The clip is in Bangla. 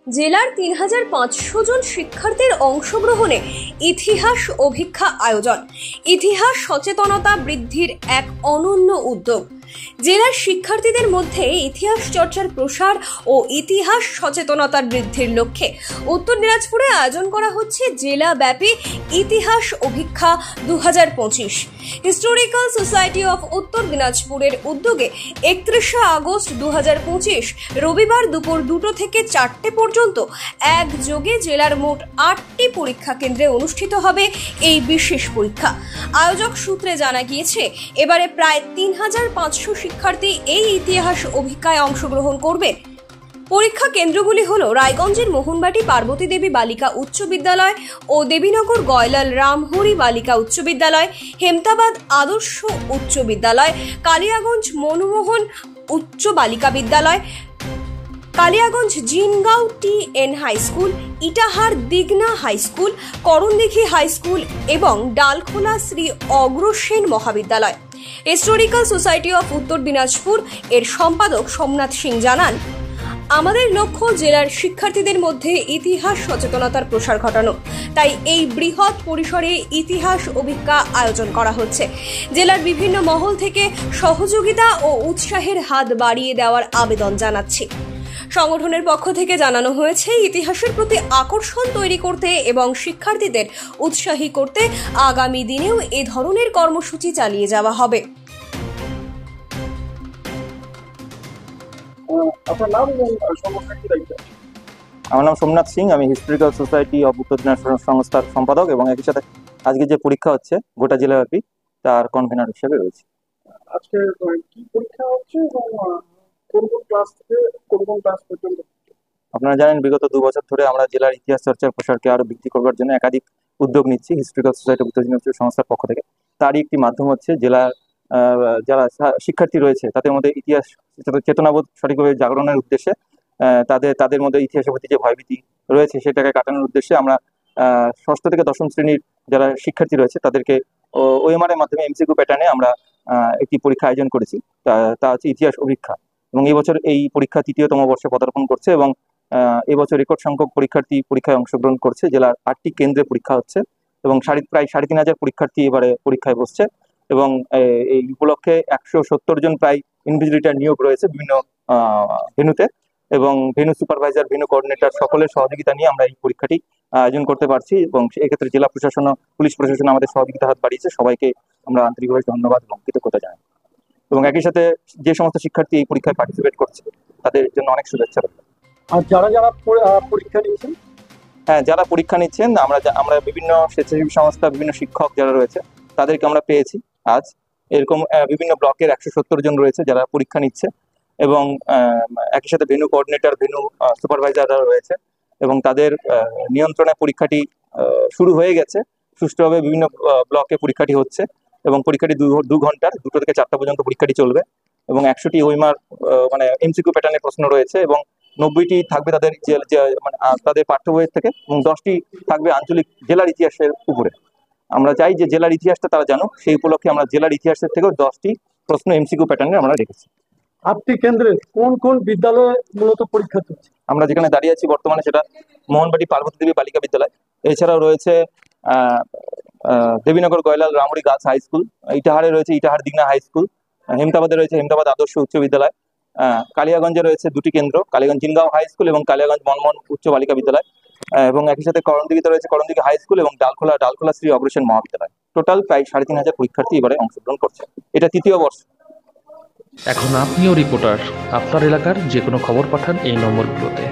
জেলার ৩৫০০ জন শিক্ষার্থীর অংশগ্রহণে ইতিহাস অভিক্ষা আয়োজন। ইতিহাস সচেতনতা বৃদ্ধির এক অনন্য উদ্যোগ। জেলার শিক্ষার্থীদের মধ্যে ইতিহাস চর্চার প্রসার ও ইতিহাস সচেতনতা বৃদ্ধির লক্ষ্যে উত্তর দিনাজপুরে আয়োজন করা হচ্ছে জেলাব্যাপী ইতিহাস অভিক্ষা ২০২৫। হিস্টোরিক্যাল সোসাইটি অফ উত্তর দিনাজপুরের উদ্যোগে ৩১শে আগস্ট ২০২৫ রবিবার দুপুর ২টো থেকে ৪টে পর্যন্ত একযোগে জেলার মোট ৮টি পরীক্ষা কেন্দ্রে অনুষ্ঠিত হবে এই বিশেষ পরীক্ষা। আয়োজক সূত্রে জানা গিয়েছে, এবারে প্রায় ৩৫০০ শিক্ষার্থী এই ইতিহাস অভিক্ষায় অংশগ্রহণ করবে। পরীক্ষা কেন্দ্রগুলি হল রায়গঞ্জের মোহনবাটি পার্বতী দেবী বালিকা উচ্চ বিদ্যালয় ও দেবীনগর গয়লাল রামহরি বালিকা উচ্চ বিদ্যালয়, হেমতাবাদ আদর্শ উচ্চ বিদ্যালয়, কালিয়াগঞ্জ মনমোহন উচ্চ বালিকা বিদ্যালয়, Kaliaganj Jingaon TN high school, Itahar Digna high school, Karandighi high school এবং ডালখোলা শ্রী অগ্রসেন মহাবিদ্যালয়। হিস্টোরিক্যাল সোসাইটি অফ উত্তর দিনাজপুর এর সম্পাদক সোমনাথ সিং জানান, আমাদের লক্ষ্য জেলার শিক্ষার্থীদের মধ্যে ইতিহাস সচেতনতার প্রসার ঘটানো। তাই এই বৃহৎ পরিসরে ইতিহাস অভিক্ষা আয়োজন করা হচ্ছে। জেলার বিভিন্ন মহল থেকে সহযোগিতা ও উৎসাহের হাত বাড়িয়ে দেওয়ার আবেদন জানাচ্ছি। সংগঠনের পক্ষ থেকে জানানো হয়েছে, ইতিহাসের প্রতি আকর্ষণ তৈরি করতে এবং শিক্ষার্থীদের উৎসাহী করতে আগামী দিনেও এ ধরনের কর্মসূচি চালিয়ে যাওয়া হবে। আমার নাম সোমনাথ সিং, আমি হিস্টোরিক্যাল সোসাইটি অফ উত্তর দিনাজপুর সংস্থার সম্পাদক এবং একই সাথে আজকে যে পরীক্ষা হচ্ছে গোটা জেলাব্যাপী তার কনভেনার হিসেবে রয়েছে। আজকে কি পরীক্ষা হচ্ছে এবং কোন কোন ক্লাস থেকে কোন কোন ক্লাস পর্যন্ত? আপনারা জানেন, বিগত 2 বছর ধরে আমরা জেলার ইতিহাস চর্চার প্রসারকে আরো বৃদ্ধি করবার জন্য একাধিক উদ্যোগ নিচ্ছি হিস্টোরিক্যাল সোসাইটি অফ উত্তর দিনাজপুর সংস্থার পক্ষ থেকে। তারই একটি মাধ্যম হচ্ছে জেলার যারা শিক্ষার্থী রয়েছে তাদের মধ্যে ইতিহাস চেতনাবোধ সঠিকভাবে জাগরণের উদ্দেশ্যে তাদের মধ্যে ইতিহাসের প্রতি যে ভয়ভীতি রয়েছে সেটাকে কাটানোর উদ্দেশ্যে আমরা 6ষ্ঠ থেকে 10ম শ্রেণীর যারা শিক্ষার্থী রয়েছে তাদেরকে OMR এর মাধ্যমে MCQ প্যাটার্নে আমরা একটি পরীক্ষা আয়োজন করেছি। তা হচ্ছে ইতিহাস অভিক্ষা, এবং এই বছর এই পরীক্ষা 3য়তম বর্ষে পদার্পণ করছে এবং এবছর রেকর্ড সংখ্যক পরীক্ষার্থী পরীক্ষায় অংশগ্রহণ করছে। জেলার 8টি কেন্দ্রে পরীক্ষা হচ্ছে এবং প্রায় 3,500 পরীক্ষার্থী এবারে পরীক্ষায় বসছে এবং এই উপলক্ষে 170 জন প্রায় ইনভিজিলেটর নিয়োগ রয়েছে বিভিন্ন ভেন্যুতে, এবং ভেন্যু সুপারভাইজার, ভেন্যু কোঅর্ডিনেটর সকলের সহযোগিতা নিয়ে আমরা এই পরীক্ষাটি আয়োজন করতে পারছি এবং এক্ষেত্রে জেলা প্রশাসন ও পুলিশ প্রশাসন আমাদের সহযোগিতা হাত বাড়িয়েছে। সবাইকে আমরা আন্তরিকভাবে ধন্যবাদ এবং কৃতজ্ঞতা জানাই এবং একই সাথে যে সমস্ত শিক্ষার্থী এই পরীক্ষায় পার্টিসিপেট করছে তাদের জন্য অনেক শুভেচ্ছা রইল। আর যারা পরীক্ষা নিচ্ছেন, হ্যাঁ, যারা পরীক্ষা নিচ্ছেন আমরা বিভিন্ন স্বেচ্ছাসেবী সংস্থা, বিভিন্ন শিক্ষক যারা রয়েছে তাদেরকে আমরা পেয়েছি আজ। এরকম বিভিন্ন ব্লকের 170 জন রয়েছে যারা পরীক্ষা নিচ্ছে এবং একই সাথে ভেন্যু কোঅর্ডিনেটর, ভেন্যু সুপারভাইজাররা রয়েছে এবং তাদের নিয়ন্ত্রণে পরীক্ষাটি শুরু হয়ে গেছে। সুষ্ঠুভাবে বিভিন্ন ব্লকে পরীক্ষাটি হচ্ছে এবং পরীক্ষাটি 2 ঘন্টার 2টো থেকে 4টা পর্যন্ত পরীক্ষাটি চলবে এবং 100টি OMR মানে MCQ প্যাটার্নের প্রশ্ন রয়েছে এবং 90টি থাকবে তাদের মানে তাদের পাঠ্য বইয়ের থেকে এবং 10টি থাকবে আঞ্চলিক জেলার ইতিহাসের উপরে। আমরা চাই যে জেলার ইতিহাসটা তারা জানুক, সেই উপলক্ষে আমরা জেলার ইতিহাসের থেকেও 10টি প্রশ্ন MCQ প্যাটার্নে আমরা রেখেছি। আপনি কেন্দ্রে কোন কোন বিদ্যালয়ে মূলত পরীক্ষা চলছে? আমরা যেখানে দাঁড়িয়ে আছি বর্তমানে সেটা মোহনবাটি পার্বতী দেবী বালিকা বিদ্যালয়, এছাড়াও রয়েছে Debinagar Gayalal Ramhari girls high school, ইটাহারে রয়েছে ইটাহার দিগনা হাই স্কুল, হেমতাবাদে রয়েছে হেমতাবাদ আদর্শ উচ্চ বিদ্যালয়, কালিয়াগঞ্জে রয়েছে 2টি কেন্দ্র, কালিয়াগঞ্জ জিনগাঁও হাই স্কুল এবং কালিয়াগঞ্জ মনমোহন উচ্চ বালিকা বিদ্যালয়, এবং একই সাথে করণদিঘিতে রয়েছে করণদিঘি হাই স্কুল এবং ডালখোলা শ্রী অগ্রসেন মহাবিদ্যালয়। টোটাল প্রায় 3,500 পরীক্ষার্থী এবারে অংশগ্রহণ করছে। এটা 3য় বর্ষ। এখন আপনিও রিপোর্টার, আপনার এলাকার যে কোনো খবর পাঠান এই নম্বরগুলোতে।